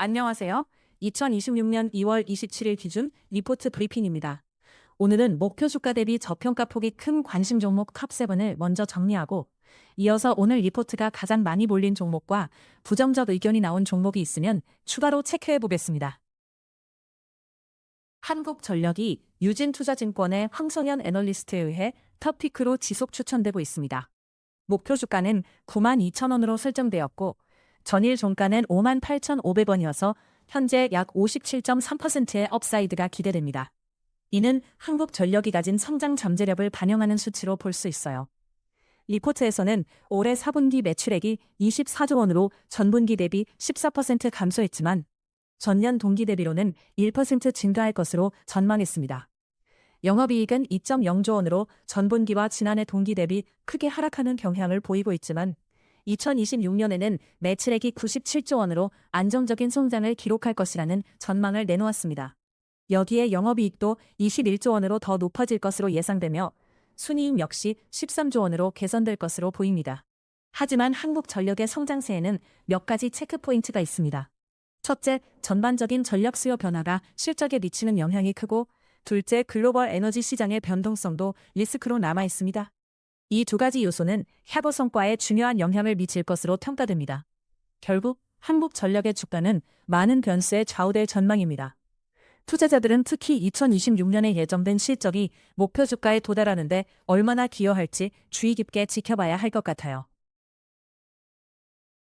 안녕하세요. 2026년 2월 27일 기준 리포트 브리핑입니다. 오늘은 목표 주가 대비 저평가 폭이 큰 관심 종목 탑7을 먼저 정리하고 이어서 오늘 리포트가 가장 많이 몰린 종목과 부정적 의견이 나온 종목이 있으면 추가로 체크해 보겠습니다. 한국전력이 유진투자증권의 황성현 애널리스트에 의해 탑피크로 지속 추천되고 있습니다. 목표 주가는 92,000원으로 설정되었고 전일 종가는 58,500원이어서 현재 약 57.3%의 업사이드가 기대됩니다. 이는 한국전력이 가진 성장 잠재력을 반영하는 수치로 볼 수 있어요. 리포트에서는 올해 4분기 매출액이 24조 원으로 전분기 대비 14% 감소했지만 전년 동기 대비로는 1% 증가할 것으로 전망했습니다. 영업이익은 2.0조 원으로 전분기와 지난해 동기 대비 크게 하락하는 경향을 보이고 있지만 2026년에는 매출액이 97조 원으로 안정적인 성장을 기록할 것이라는 전망을 내놓았습니다. 여기에 영업이익도 21조 원으로 더 높아질 것으로 예상되며 순이익 역시 13조 원으로 개선될 것으로 보입니다. 하지만 한국전력의 성장세에는 몇 가지 체크포인트가 있습니다. 첫째, 전반적인 전력 수요 변화가 실적에 미치는 영향이 크고 둘째, 글로벌 에너지 시장의 변동성도 리스크로 남아 있습니다. 이 두 가지 요소는 향후 성과에 중요한 영향을 미칠 것으로 평가됩니다. 결국 한국전력의 주가는 많은 변수에 좌우될 전망입니다. 투자자들은 특히 2026년에 예정된 실적이 목표 주가에 도달하는데 얼마나 기여할지 주의 깊게 지켜봐야 할 것 같아요.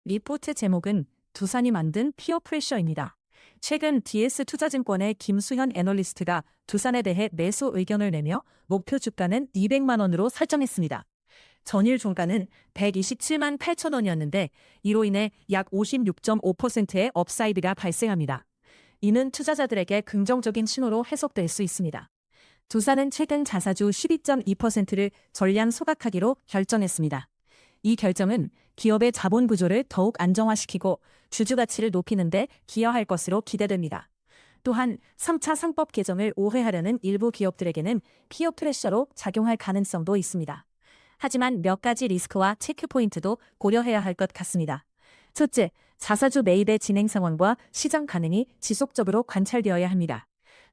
리포트 제목은 두산이 만든 피어 프레셔입니다. 최근 DS투자증권의 김수현 애널리스트가 두산에 대해 매수 의견을 내며 목표 주가는 200만 원으로 설정했습니다. 전일 종가는 127만 8천 원이었는데 이로 인해 약 56.5%의 업사이드가 발생합니다. 이는 투자자들에게 긍정적인 신호로 해석될 수 있습니다. 두산은 최근 자사주 12.2%를 전량 소각하기로 결정했습니다. 이 결정은 기업의 자본 구조를 더욱 안정화시키고 주주 가치를 높이는 데 기여할 것으로 기대됩니다. 또한 3차 상법 개정을 우회하려는 일부 기업들에게는 피어 프레셔로 작용할 가능성도 있습니다. 하지만 몇 가지 리스크와 체크포인트도 고려해야 할 것 같습니다. 첫째, 자사주 매입의 진행 상황과 시장 반응이 지속적으로 관찰되어야 합니다.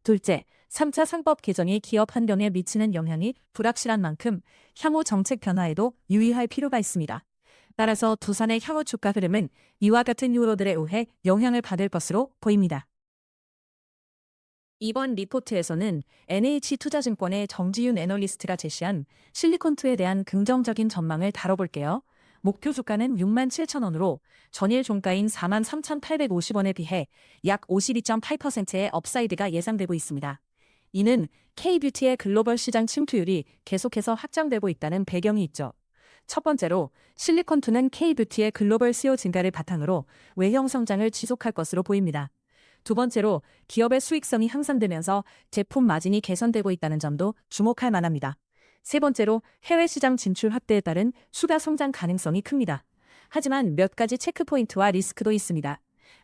둘째, 3차 상법 개정이 기업 환경에 미치는 영향이 불확실한 만큼 향후 정책 변화에도 유의할 필요가 있습니다. 따라서 두산의 향후 주가 흐름은 이와 같은 요소들에 의해 영향을 받을 것으로 보입니다. 이번 리포트에서는 NH투자증권의 정지윤 애널리스트가 제시한 실리콘투에 대한 긍정적인 전망을 다뤄볼게요. 목표 주가는 67,000원으로 전일 종가인 43,850원에 비해 약 52.8%의 업사이드가 예상되고 있습니다. 이는 K뷰티의 글로벌 시장 침투율이 계속해서 확장되고 있다는 배경이 있죠. 첫 번째로 실리콘투는 K뷰티의 글로벌 수요 증가를 바탕으로 외형 성장을 지속할 것으로 보입니다. 두 번째로 기업의 수익성이 향상되면서 제품 마진이 개선되고 있다는 점도 주목할 만합니다. 세 번째로 해외 시장 진출 확대에 따른 추가 성장 가능성이 큽니다. 하지만 몇 가지 체크포인트와 리스크도 있습니다.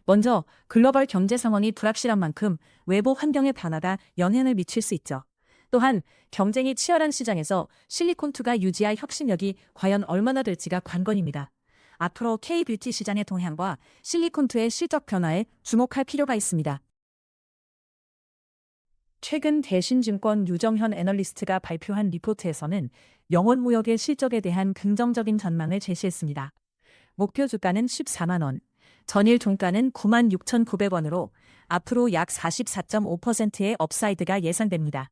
먼저 글로벌 경제 상황이 불확실한 만큼 외부 환경의 변화가 영향을 미칠 수 있죠. 또한 경쟁이 치열한 시장에서 실리콘투가 유지할 혁신력이 과연 얼마나 될지가 관건입니다. 앞으로 K뷰티 시장의 동향과 실리콘투의 실적 변화에 주목할 필요가 있습니다. 최근 대신증권 유정현 애널리스트가 발표한 리포트에서는 영원무역의 실적에 대한 긍정적인 전망을 제시했습니다. 목표 주가는 14만 원, 전일 종가는 96,900원으로 앞으로 약 44.5%의 업사이드가 예상됩니다.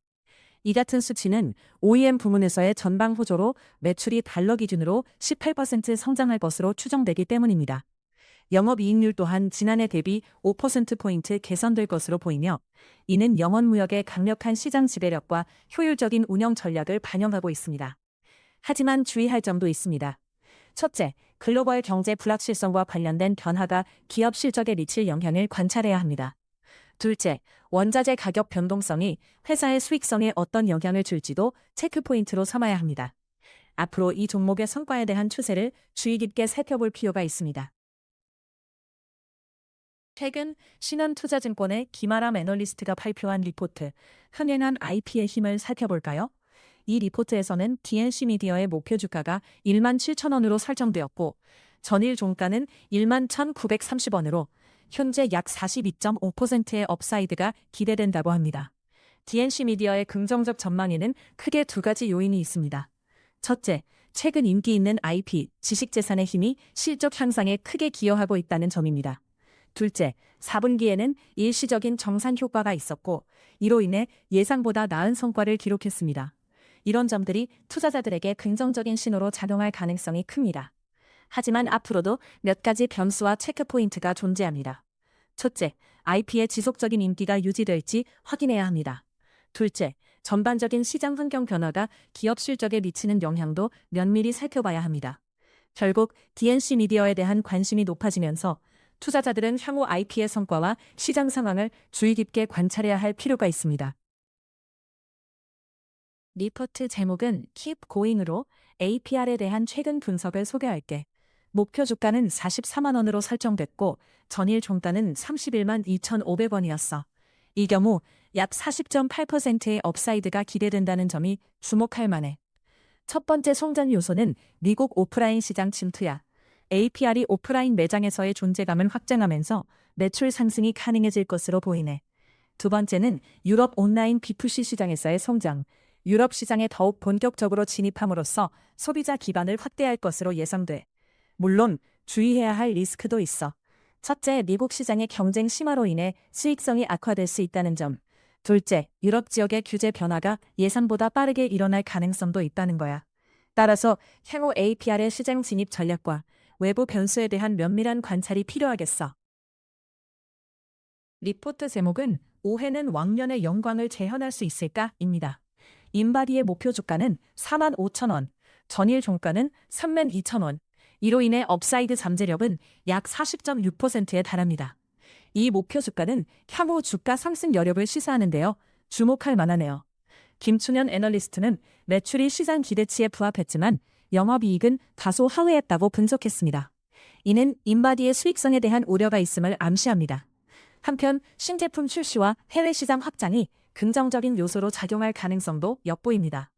이 같은 수치는 OEM 부문에서의 전방 호조로 매출이 달러 기준으로 18% 성장할 것으로 추정되기 때문입니다. 영업이익률 또한 지난해 대비 5%포인트 개선될 것으로 보이며 이는 영원무역의 강력한 시장 지배력과 효율적인 운영 전략을 반영하고 있습니다. 하지만 주의할 점도 있습니다. 첫째, 글로벌 경제 불확실성과 관련된 변화가 기업 실적에 미칠 영향을 관찰해야 합니다. 둘째, 원자재 가격 변동성이 회사의 수익성에 어떤 영향을 줄지도 체크포인트로 삼아야 합니다. 앞으로 이 종목의 성과에 대한 추세를 주의 깊게 살펴볼 필요가 있습니다. 최근 신한투자증권의 김아람 애널리스트가 발표한 리포트, 흥행한 IP의 힘을 살펴볼까요? 이 리포트에서는 DNC미디어의 목표 주가가 17,000원으로 설정되었고 전일 종가는 11,930원으로 현재 약 42.5%의 업사이드가 기대된다고 합니다. DNC 미디어의 긍정적 전망에는 크게 두 가지 요인이 있습니다. 첫째, 최근 인기 있는 IP, 지식재산의 힘이 실적 향상에 크게 기여하고 있다는 점입니다. 둘째, 4분기에는 일시적인 정산 효과가 있었고, 이로 인해 예상보다 나은 성과를 기록했습니다. 이런 점들이 투자자들에게 긍정적인 신호로 작용할 가능성이 큽니다. 하지만 앞으로도 몇 가지 변수와 체크포인트가 존재합니다. 첫째, IP의 지속적인 인기가 유지될지 확인해야 합니다. 둘째, 전반적인 시장 환경 변화가 기업 실적에 미치는 영향도 면밀히 살펴봐야 합니다. 결국 DNC 미디어에 대한 관심이 높아지면서 투자자들은 향후 IP의 성과와 시장 상황을 주의 깊게 관찰해야 할 필요가 있습니다. 리포트 제목은 Keep Going으로 APR에 대한 최근 분석을 소개할게. 목표 주가는 44만 원으로 설정됐고 전일 종가는 31만 2,500원이었어. 이 경우 약 40.8%의 업사이드가 기대된다는 점이 주목할 만해. 첫 번째 성장 요소는 미국 오프라인 시장 침투야. APR이 오프라인 매장에서의 존재감을 확장하면서 매출 상승이 가능해질 것으로 보이네. 두 번째는 유럽 온라인 B2C 시장에서의 성장. 유럽 시장에 더욱 본격적으로 진입함으로써 소비자 기반을 확대할 것으로 예상돼. 물론 주의해야 할 리스크도 있어. 첫째, 미국 시장의 경쟁 심화로 인해 수익성이 악화될 수 있다는 점. 둘째, 유럽 지역의 규제 변화가 예상보다 빠르게 일어날 가능성도 있다는 거야. 따라서 향후 APR의 시장 진입 전략과 외부 변수에 대한 면밀한 관찰이 필요하겠어. 리포트 제목은 올해는 왕년의 영광을 재현할 수 있을까?입니다. 인바디의 목표 주가는 4만 5천 원, 전일 종가는 3만 2천 원. 이로 인해 업사이드 잠재력은 약 40.6%에 달합니다. 이 목표 주가는 향후 주가 상승 여력을 시사하는데요. 주목할 만하네요. 김춘현 애널리스트는 매출이 시장 기대치에 부합했지만 영업이익은 다소 하회했다고 분석했습니다. 이는 인바디의 수익성에 대한 우려가 있음을 암시합니다. 한편 신제품 출시와 해외 시장 확장이 긍정적인 요소로 작용할 가능성도 엿보입니다.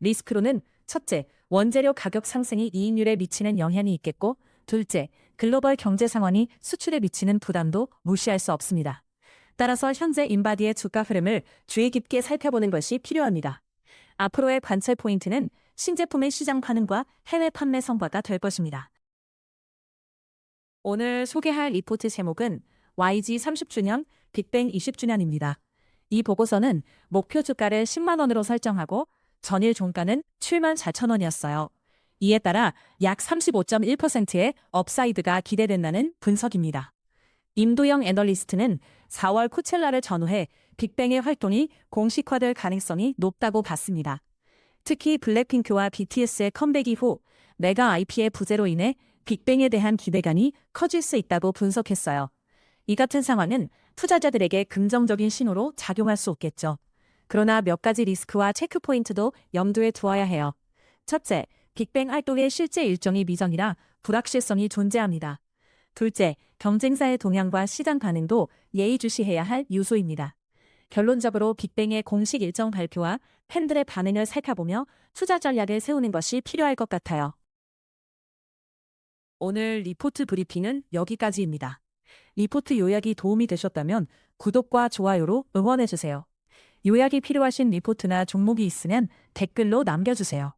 리스크로는 첫째, 원재료 가격 상승이 이익률에 미치는 영향이 있겠고, 둘째, 글로벌 경제 상황이 수출에 미치는 부담도 무시할 수 없습니다. 따라서 현재 인바디의 주가 흐름을 주의 깊게 살펴보는 것이 필요합니다. 앞으로의 관찰 포인트는 신제품의 시장 반응과 해외 판매 성과가 될 것입니다. 오늘 소개할 리포트 제목은 YG 30주년, 빅뱅 20주년입니다. 이 보고서는 목표 주가를 10만 원으로 설정하고 전일 종가는 7만 4천 원이었어요. 이에 따라 약 35.1%의 업사이드가 기대된다는 분석입니다. 임도영 애널리스트는 4월 코첼라를 전후해 빅뱅의 활동이 공식화될 가능성이 높다고 봤습니다. 특히 블랙핑크와 BTS의 컴백 이후 메가 IP의 부재로 인해 빅뱅에 대한 기대감이 커질 수 있다고 분석했어요. 이 같은 상황은 투자자들에게 긍정적인 신호로 작용할 수 없겠죠. 그러나 몇 가지 리스크와 체크포인트도 염두에 두어야 해요. 첫째, 빅뱅 활동의 실제 일정이 미정이라 불확실성이 존재합니다. 둘째, 경쟁사의 동향과 시장 반응도 예의주시해야 할 요소입니다. 결론적으로 빅뱅의 공식 일정 발표와 팬들의 반응을 살펴보며 투자 전략을 세우는 것이 필요할 것 같아요. 오늘 리포트 브리핑은 여기까지입니다. 리포트 요약이 도움이 되셨다면 구독과 좋아요로 응원해주세요. 요약이 필요하신 리포트나 종목이 있으면 댓글로 남겨주세요.